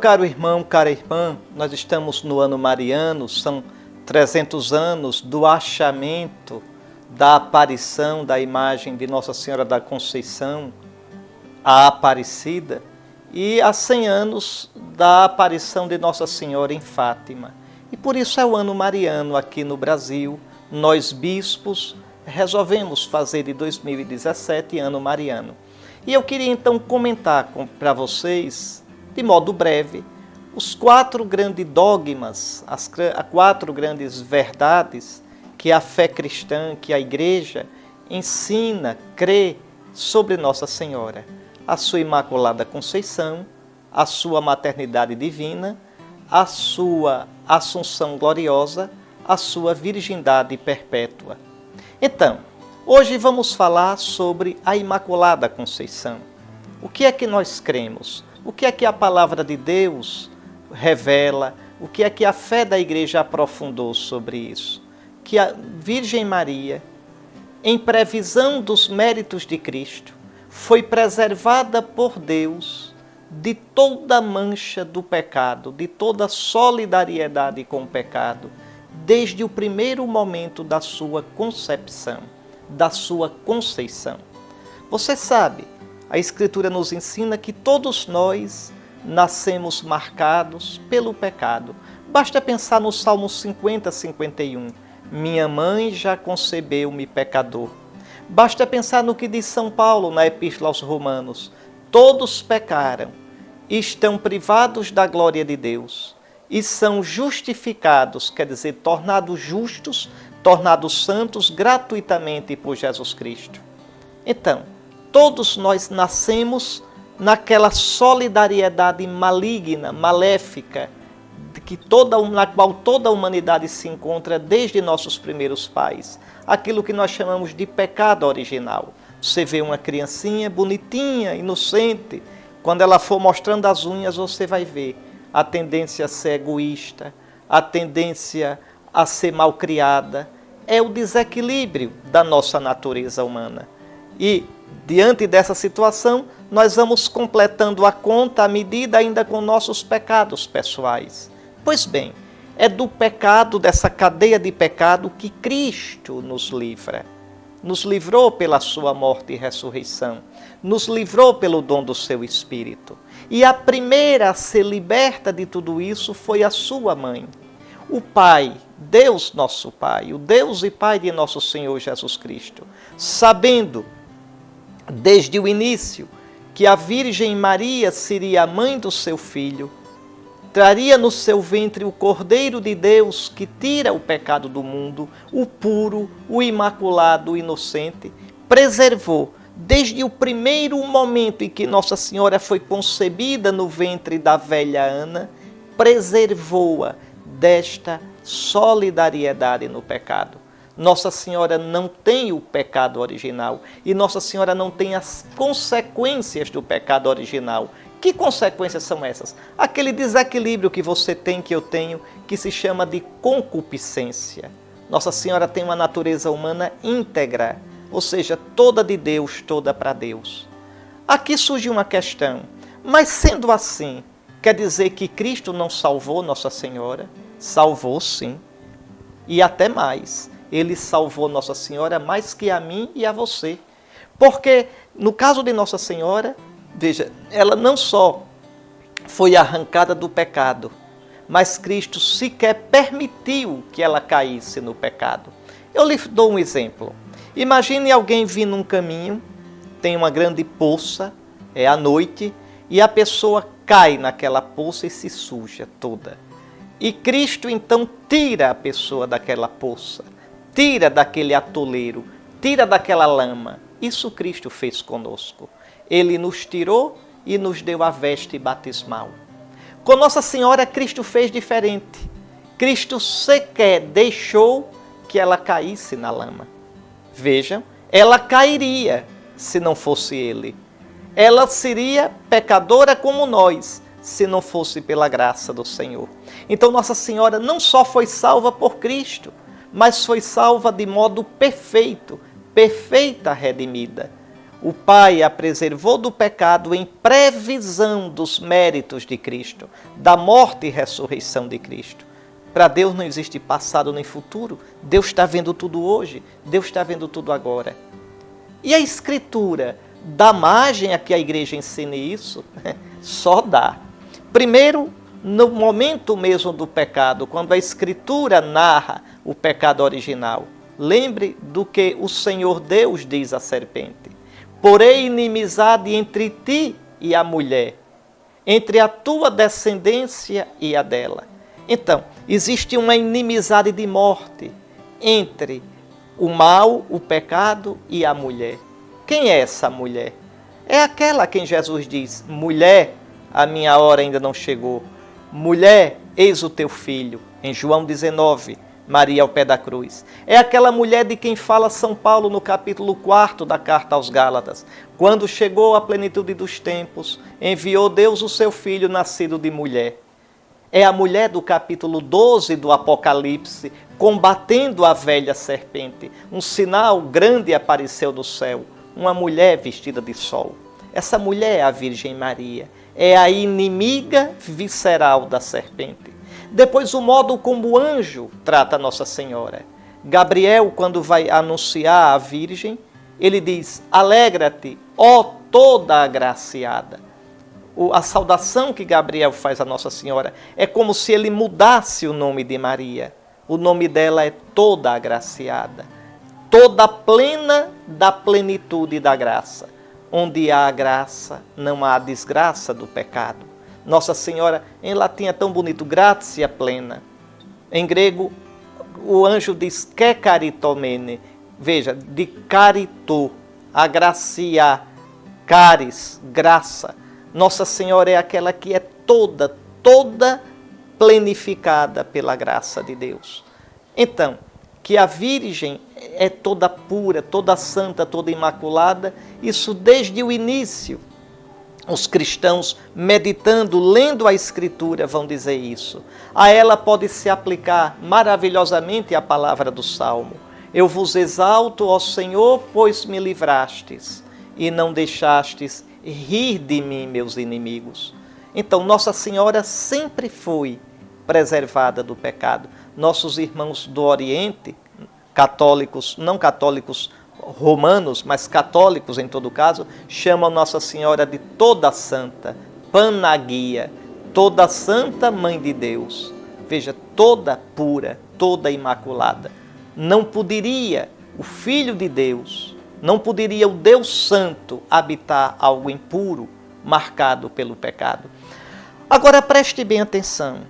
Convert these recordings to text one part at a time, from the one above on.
caro irmão, cara irmã, nós estamos no ano mariano, são 300 anos do achamento, da aparição da imagem de Nossa Senhora da Conceição, a Aparecida, e há 100 anos da aparição de Nossa Senhora em Fátima. E por isso é o ano mariano aqui no Brasil. Nós bispos resolvemos fazer de 2017 ano mariano. E eu queria então comentar para vocês, de modo breve, os 4 grandes dogmas, as 4 grandes verdades que a fé cristã, que a Igreja ensina, crê sobre Nossa Senhora. A sua Imaculada Conceição, a sua maternidade divina, a sua Assunção gloriosa, a sua virgindade perpétua. Então, hoje vamos falar sobre a Imaculada Conceição. O que é que nós cremos? O que é que a palavra de Deus revela? O que é que a fé da Igreja aprofundou sobre isso? Que a Virgem Maria, em previsão dos méritos de Cristo, foi preservada por Deus de toda mancha do pecado, de toda solidariedade com o pecado, desde o primeiro momento da sua concepção, da sua conceição. Você sabe, a Escritura nos ensina que todos nós nascemos marcados pelo pecado. Basta pensar no Salmo 50, 51. Minha mãe já concebeu-me pecador. Basta pensar no que diz São Paulo na Epístola aos Romanos. Todos pecaram, estão privados da glória de Deus e são justificados, quer dizer, tornados justos, tornados santos gratuitamente por Jesus Cristo. Então, todos nós nascemos naquela solidariedade maligna, maléfica, na qual toda a humanidade se encontra desde nossos primeiros pais. Aquilo que nós chamamos de pecado original. Você vê uma criancinha bonitinha, inocente, quando ela for mostrando as unhas, você vai ver a tendência a ser egoísta, a tendência a ser malcriada. É o desequilíbrio da nossa natureza humana. E, diante dessa situação, nós vamos completando a conta à medida ainda com nossos pecados pessoais. Pois bem, é do pecado, dessa cadeia de pecado, que Cristo nos livra. Nos livrou pela sua morte e ressurreição. Nos livrou pelo dom do seu Espírito. E a primeira a ser liberta de tudo isso foi a sua mãe. O Pai, Deus nosso Pai, o Deus e Pai de nosso Senhor Jesus Cristo, sabendo desde o início que a Virgem Maria seria a mãe do seu Filho, traria no seu ventre o Cordeiro de Deus que tira o pecado do mundo, o puro, o imaculado, o inocente, preservou, desde o primeiro momento em que Nossa Senhora foi concebida no ventre da velha Ana, preservou-a desta solidariedade no pecado. Nossa Senhora não tem o pecado original e Nossa Senhora não tem as consequências do pecado original. Que consequências são essas? Aquele desequilíbrio que você tem, que eu tenho, que se chama de concupiscência. Nossa Senhora tem uma natureza humana íntegra, ou seja, toda de Deus, toda para Deus. Aqui surge uma questão, mas sendo assim, quer dizer que Cristo não salvou Nossa Senhora? Salvou sim, e até mais. Ele salvou Nossa Senhora mais que a mim e a você. Porque no caso de Nossa Senhora, veja, ela não só foi arrancada do pecado, mas Cristo sequer permitiu que ela caísse no pecado. Eu lhe dou um exemplo. Imagine alguém vindo num caminho, tem uma grande poça, é à noite, e a pessoa cai naquela poça e se suja toda. E Cristo então tira a pessoa daquela poça, tira daquele atoleiro, tira daquela lama. Isso Cristo fez conosco. Ele nos tirou e nos deu a veste batismal. Com Nossa Senhora, Cristo fez diferente. Cristo sequer deixou que ela caísse na lama. Vejam, ela cairia se não fosse Ele. Ela seria pecadora como nós, se não fosse pela graça do Senhor. Então Nossa Senhora não só foi salva por Cristo, mas foi salva de modo perfeito, perfeita redimida. O Pai a preservou do pecado em previsão dos méritos de Cristo, da morte e ressurreição de Cristo. Para Deus não existe passado nem futuro. Deus está vendo tudo hoje, Deus está vendo tudo agora. E a Escritura dá margem a que a igreja ensine isso? Só dá. Primeiro, no momento mesmo do pecado, quando a Escritura narra o pecado original, lembre do que o Senhor Deus diz à serpente: porém inimizade entre ti e a mulher, entre a tua descendência e a dela. Então, existe uma inimizade de morte entre o mal, o pecado e a mulher. Quem é essa mulher? É aquela a quem Jesus diz: mulher, a minha hora ainda não chegou. Mulher, eis o teu filho. Em João 19, Maria ao pé da cruz. É aquela mulher de quem fala São Paulo no capítulo 4 da carta aos Gálatas. Quando chegou a plenitude dos tempos, enviou Deus o seu filho nascido de mulher. É a mulher do capítulo 12 do Apocalipse, combatendo a velha serpente. Um sinal grande apareceu no céu, uma mulher vestida de sol. Essa mulher é a Virgem Maria, é a inimiga visceral da serpente. Depois, o modo como o anjo trata Nossa Senhora. Gabriel, quando vai anunciar a Virgem, ele diz: alegra-te, ó toda agraciada. A saudação que Gabriel faz a Nossa Senhora é como se ele mudasse o nome de Maria. O nome dela é toda agraciada, toda plena da plenitude da graça. Onde há graça, não há desgraça do pecado. Nossa Senhora, em latim é tão bonito, gratia plena. Em grego, o anjo diz que caritomene. Veja, de carito, agraciar, caris, graça. Nossa Senhora é aquela que é toda plenificada pela graça de Deus. Então, que a Virgem é toda pura, toda santa, toda imaculada, isso desde o início. Os cristãos, meditando, lendo a Escritura, vão dizer isso. A ela pode se aplicar maravilhosamente a palavra do Salmo: eu vos exalto, ó Senhor, pois me livrastes, e não deixastes rir de mim, meus inimigos. Então, Nossa Senhora sempre foi preservada do pecado. Nossos irmãos do Oriente, católicos, não católicos romanos, mas católicos em todo caso, chamam Nossa Senhora de toda santa, Panagia, toda santa Mãe de Deus. Veja, toda pura, toda imaculada. Não poderia o Filho de Deus, não poderia o Deus Santo habitar algo impuro, marcado pelo pecado. Agora preste bem atenção.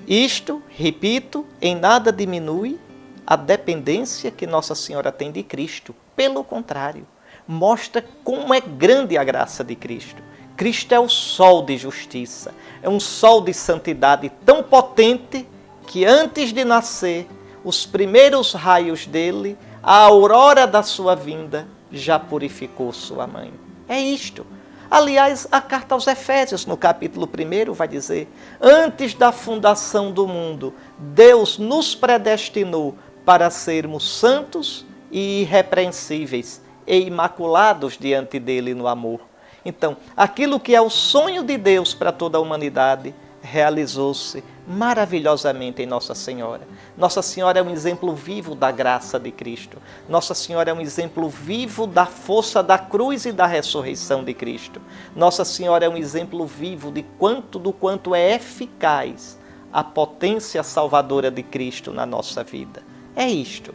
Isto, repito, em nada diminui a dependência que Nossa Senhora tem de Cristo. Pelo contrário, mostra como é grande a graça de Cristo. Cristo é o sol de justiça, é um sol de santidade tão potente que antes de nascer, os primeiros raios dele, a aurora da sua vinda, já purificou sua mãe. É isto. Aliás, a carta aos Efésios, no capítulo 1, vai dizer: antes da fundação do mundo, Deus nos predestinou para sermos santos e irrepreensíveis e imaculados diante dele no amor. Então, aquilo que é o sonho de Deus para toda a humanidade realizou-se maravilhosamente em Nossa Senhora. Nossa Senhora é um exemplo vivo da graça de Cristo. Nossa Senhora é um exemplo vivo da força da cruz e da ressurreição de Cristo. Nossa Senhora é um exemplo vivo do quanto é eficaz a potência salvadora de Cristo na nossa vida. É isto.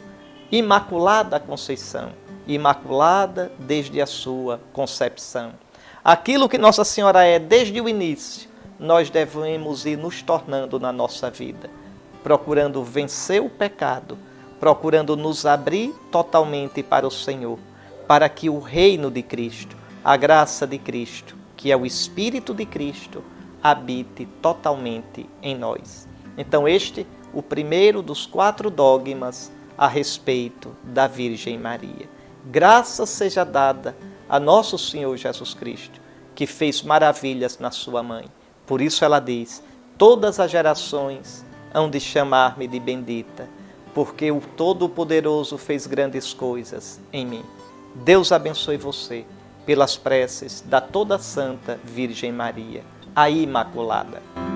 Imaculada Conceição, imaculada desde a sua concepção. Aquilo que Nossa Senhora é desde o início, nós devemos ir nos tornando na nossa vida, procurando vencer o pecado, procurando nos abrir totalmente para o Senhor, para que o reino de Cristo, a graça de Cristo, que é o Espírito de Cristo, habite totalmente em nós. Então este, o primeiro dos 4 dogmas a respeito da Virgem Maria. Graça seja dada a nosso Senhor Jesus Cristo, que fez maravilhas na sua mãe. Por isso ela diz: todas as gerações hão de chamar-me de bendita, porque o Todo-Poderoso fez grandes coisas em mim. Deus abençoe você, pelas preces da toda Santa Virgem Maria, a Imaculada.